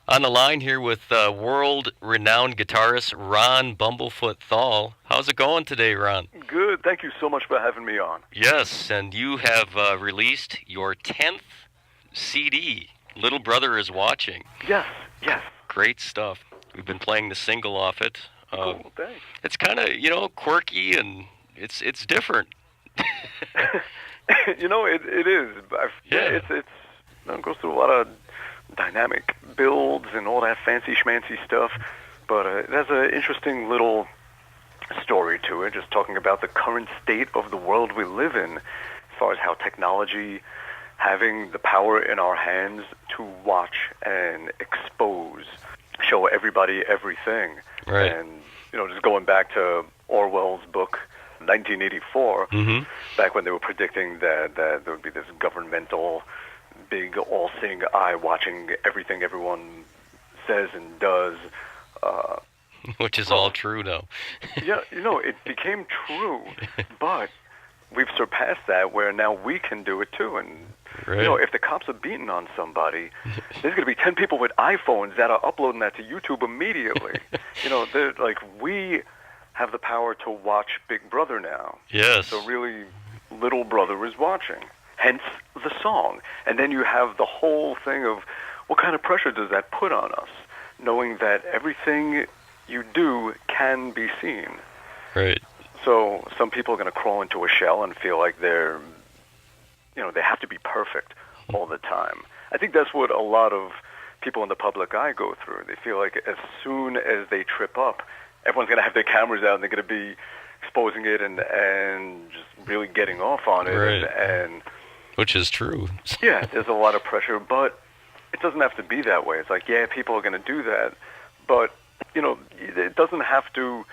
On the line here with world-renowned guitarist Ron Bumblefoot Thal. How's it going today, Ron? Good. Thank you so much for having me on. Yes, and you have released your 10th CD, Little Brother is Watching. Yes, yes. Great stuff. We've been playing the single off it. Cool, thanks. It's kind of, quirky and it's different. It is. It goes through a lot of dynamic builds and all that fancy schmancy stuff, but it has an interesting little story to it, just talking about the current state of the world we live in, as far as how technology having the power in our hands to watch and expose, show everybody everything. Right. And, just going back to Orwell's book, 1984, back when they were predicting that there would be this governmental, big, all-seeing eye watching everything everyone says and does. Which is all true now. Yeah, it became true, but we've surpassed that where now we can do it too. And, right. If the cops are beating on somebody, there's going to be 10 people with iPhones that are uploading that to YouTube immediately. They're like, we have the power to watch Big Brother now. Yes. So really, Little Brother is watching. Hence the song. And then you have the whole thing of what kind of pressure does that put on us, knowing that everything you do can be seen. Right. So some people are going to crawl into a shell and feel like they have to be perfect all the time. I think that's what a lot of people in the public eye go through. They feel like as soon as they trip up, everyone's going to have their cameras out and they're going to be exposing it and just really getting off on it. Right. And which is true. Yeah, there's a lot of pressure, but it doesn't have to be that way. It's like, yeah, people are going to do that, but, it doesn't have to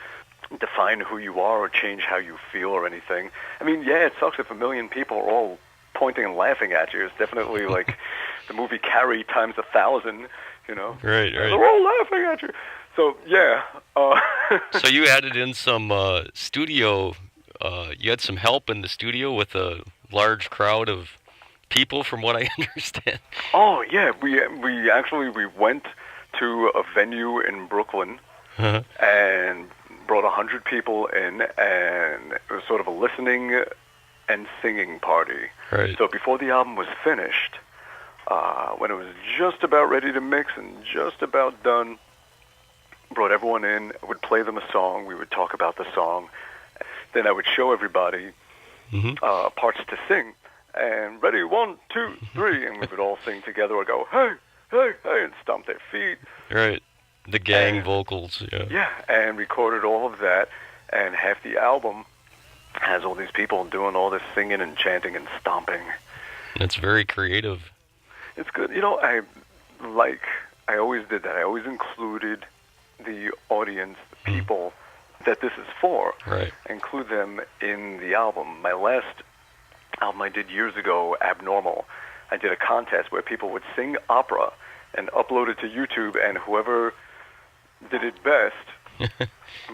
define who you are or change how you feel or anything. I mean, yeah, it sucks if a million people are all pointing and laughing at you. It's definitely like the movie Carrie times 1,000, Right. They're all laughing at you. So, yeah. So you added in some studio, you had some help in the studio with a large crowd of people, from what I understand. Oh, yeah. We went to a venue in Brooklyn and brought 100 people in, and it was sort of a listening and singing party. Right. So before the album was finished, when it was just about ready to mix and just about done, brought everyone in, would play them a song, we would talk about the song, then I would show everybody parts to sing, and ready, 1, 2, 3, and we would all sing together or go, hey, hey, hey, and stomp their feet. Right. The gang vocals, yeah. Yeah, and recorded all of that, and half the album has all these people doing all this singing and chanting and stomping. It's very creative. It's good. I always did that. I always included the audience, the people that this is for. Right. Include them in the album. My last album I did years ago, Abnormal, I did a contest where people would sing opera and upload it to YouTube, and whoever did it best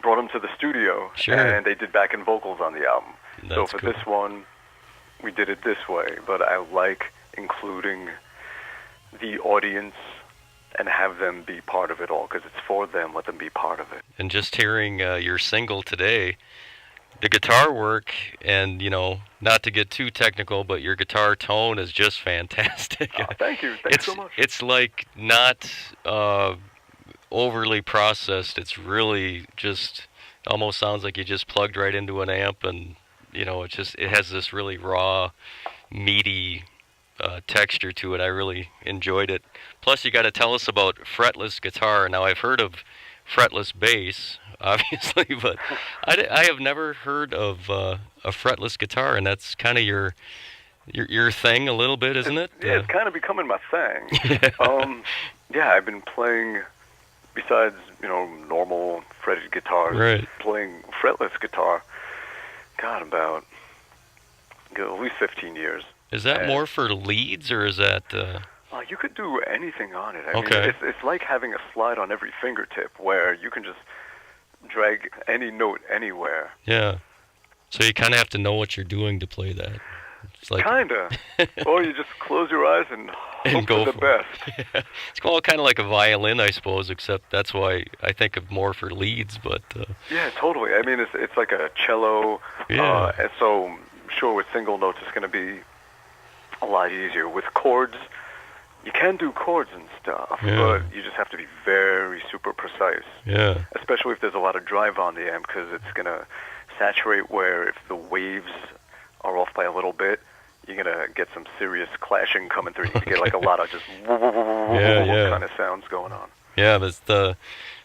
brought them to the studio, sure. And they did backing vocals on the album. That's so for cool. this one, we did it this way, but I like including the audience and have them be part of it all, because it's for them. Let them be part of it. And just hearing your single today, the guitar work, and not to get too technical, but your guitar tone is just fantastic. Oh, thank you. Thanks so much. It's like not overly processed. It's really just almost sounds like you just plugged right into an amp, and it has this really raw, meaty texture to it. I really enjoyed it. Plus, you got to tell us about fretless guitar. Now, I've heard of fretless bass, obviously, but I have never heard of a fretless guitar, and that's kind of your thing a little bit, isn't it? Yeah, it's kind of becoming my thing. Yeah, I've been playing, besides normal fretted guitars, right, playing fretless guitar. God, about at least 15 years. Is that more for leads, or is that? You could do anything on it. I Okay. mean, it's like having a slide on every fingertip, where you can just drag any note anywhere. Yeah. So you kind of have to know what you're doing to play that. It's like Kinda. Or you just close your eyes and and hope for go the for it. best. Yeah. It's kind of like a violin, I suppose, except that's why I think of more for leads. But Yeah, totally. I mean, it's like a cello, yeah, and so sure with single notes it's going to be a lot easier. With chords, you can do chords and stuff, yeah, but you just have to be very super precise, yeah, especially if there's a lot of drive on the amp, because it's going to saturate where if the waves are off by a little bit, you're going to get some serious clashing coming through. You get like a okay, lot of just yeah, yeah, kind of sounds going on. yeah. But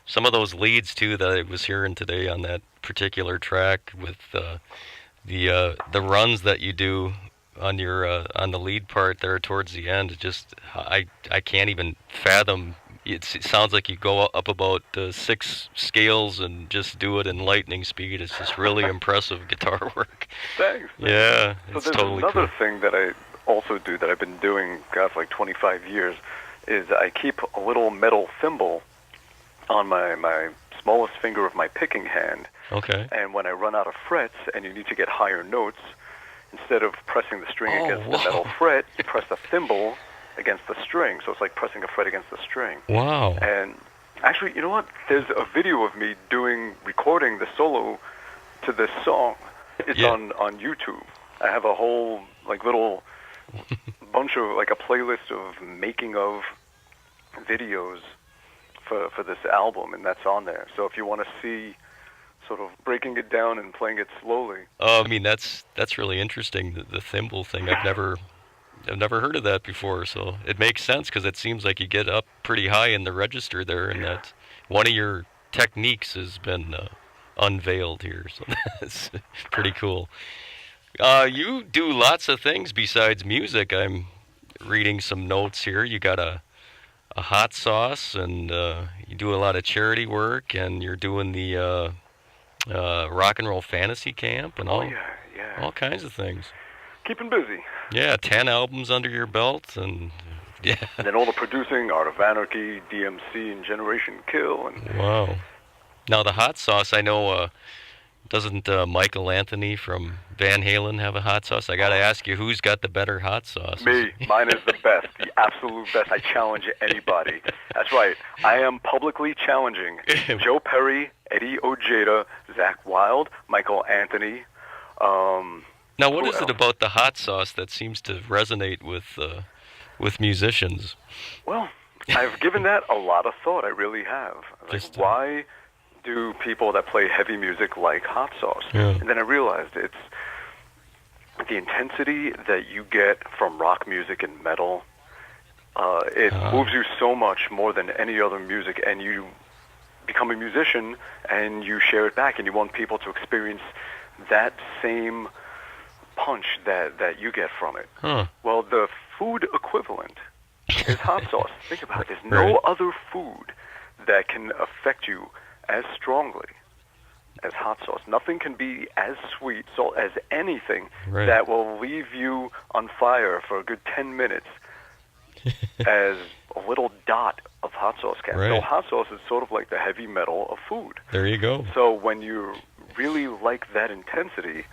some of those leads too that I was hearing today on that particular track with the runs that you do on the lead part there towards the end. Just I can't even fathom. It sounds like you go up about 6 scales and just do it in lightning speed. It's just really impressive guitar work. Thanks. Yeah, So it's there's totally another cool. thing that I also do that I've been doing, God, for like 25 years, is I keep a little metal thimble on my smallest finger of my picking hand, Okay. and when I run out of frets and you need to get higher notes, instead of pressing the string Oh, against the metal whoa. fret, you press the thimble against the string, so it's like pressing a fret against the string. Wow. And actually, you know what? There's a video of me recording the solo to this song. It's Yeah. on YouTube. I have a whole like little bunch of like a playlist of making of videos for this album, and that's on there. So if you want to see sort of breaking it down and playing it slowly. I mean that's really interesting. The thimble thing. I've never heard of that before. So it makes sense because it seems like you get up pretty high in the register there, and Yeah. that one of your techniques has been unveiled here. So that's pretty cool. You do lots of things besides music. I'm reading some notes here. You got a hot sauce, and you do a lot of charity work, and you're doing the rock and roll fantasy camp, and Oh all yeah, yeah. all kinds of things. Keeping busy. Yeah, 10 albums under your belt, and yeah, And then all the producing, Art of Anarchy, DMC, and Generation Kill, and wow. Now the hot sauce, I know. Doesn't Michael Anthony from Van Halen have a hot sauce? I gotta ask you, who's got the better hot sauce? me. Mine is the best, the absolute best. I challenge anybody. That's right. I am publicly challenging Joe Perry, Eddie Ojeda, Zakk Wylde, Michael Anthony. Now, what Who is it else? about the hot sauce that seems to resonate with musicians? Well, I've given that a lot of thought. I really have. Like, Just why do people that play heavy music like hot sauce? yeah. And then I realized it's the intensity that you get from rock music and metal. It moves you so much more than any other music, and you become a musician and you share it back, and you want people to experience that same punch that you get from it. Huh. Well, the food equivalent is hot sauce. Think about it. There's Right. no other food that can affect you as strongly as hot sauce. Nothing can be as sweet, salt as anything Right. that will leave you on fire for a good 10 minutes as a little dot of hot sauce can. So Right. hot sauce is sort of like the heavy metal of food. There you go. So when you really like that intensity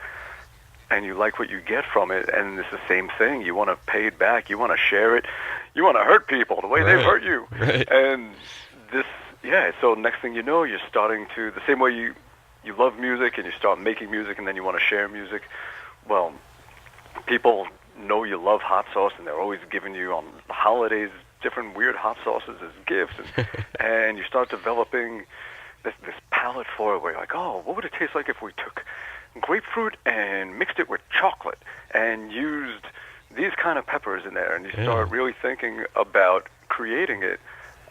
and you like what you get from it, and it's the same thing, you want to pay it back, you want to share it, you want to hurt people the way Right. they've hurt you. Right. And this, yeah, so next thing you know, you're starting to, the same way you love music and you start making music and then you want to share music, well, people know you love hot sauce and they're always giving you on the holidays different weird hot sauces as gifts, and you start developing this palate for it where you're like, oh, what would it taste like if we took grapefruit and mixed it with chocolate and used these kind of peppers in there, and you start really thinking about creating it,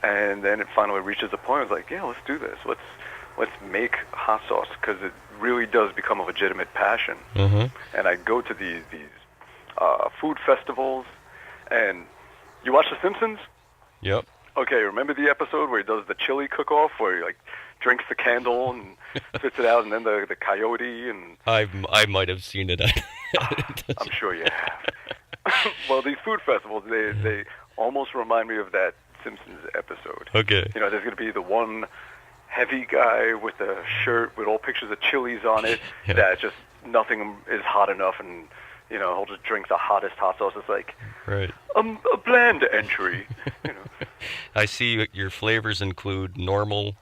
and then it finally reaches a point where it's like, yeah, let's do this. Let's make hot sauce, because it really does become a legitimate passion. Mm-hmm. And I go to these food festivals, and you watch The Simpsons? Yep. Okay, remember the episode where he does the chili cook-off, where he like drinks the candle and spits it out, and then the coyote, and I might have seen it. I'm sure you have. Well, these food festivals, they almost remind me of that Simpsons episode. Okay. You know, there's going to be the one heavy guy with a shirt with all pictures of chilies on it Yeah. that just nothing is hot enough, and he'll just drink the hottest hot sauce. It's like Right. a bland entry. I see your flavors include normal,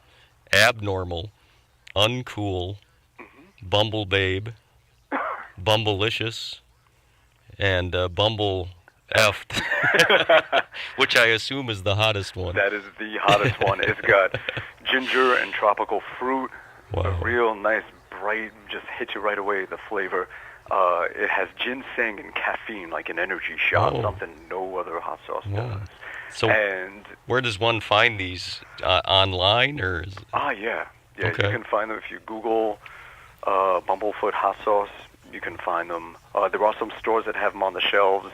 abnormal, uncool, Bumble Babe, Bumblelicious, and Bumble Effed, which I assume is the hottest one. That is the hottest one. It's got ginger and tropical fruit. Wow. A real nice, bright, just hit you right away, the flavor. It has ginseng and caffeine, like an energy shot, something no other hot sauce does. So, where does one find these? Online, or? Yeah. Okay. You can find them if you Google Bumblefoot hot sauce. You can find them. There are some stores that have them on the shelves.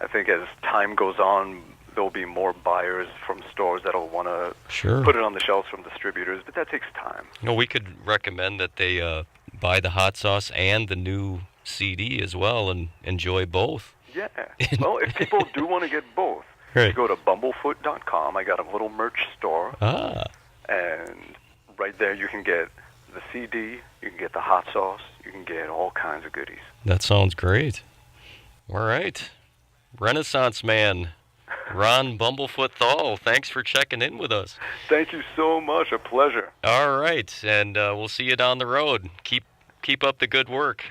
I think as time goes on, there'll be more buyers from stores that'll want to put it on the shelves from distributors, but that takes time. We could recommend that they buy the hot sauce and the new CD as well and enjoy both. Yeah. Well, if people do want to get both, you go to bumblefoot.com. I got a little merch store. And right there you can get the CD, you can get the hot sauce, you can get all kinds of goodies. That sounds great. All right. Renaissance man, Ron Bumblefoot Thal, thanks for checking in with us. Thank you so much. A pleasure. All right. And we'll see you down the road. Keep up the good work.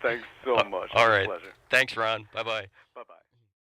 Thanks so much. All right. Pleasure. Thanks, Ron. Bye-bye.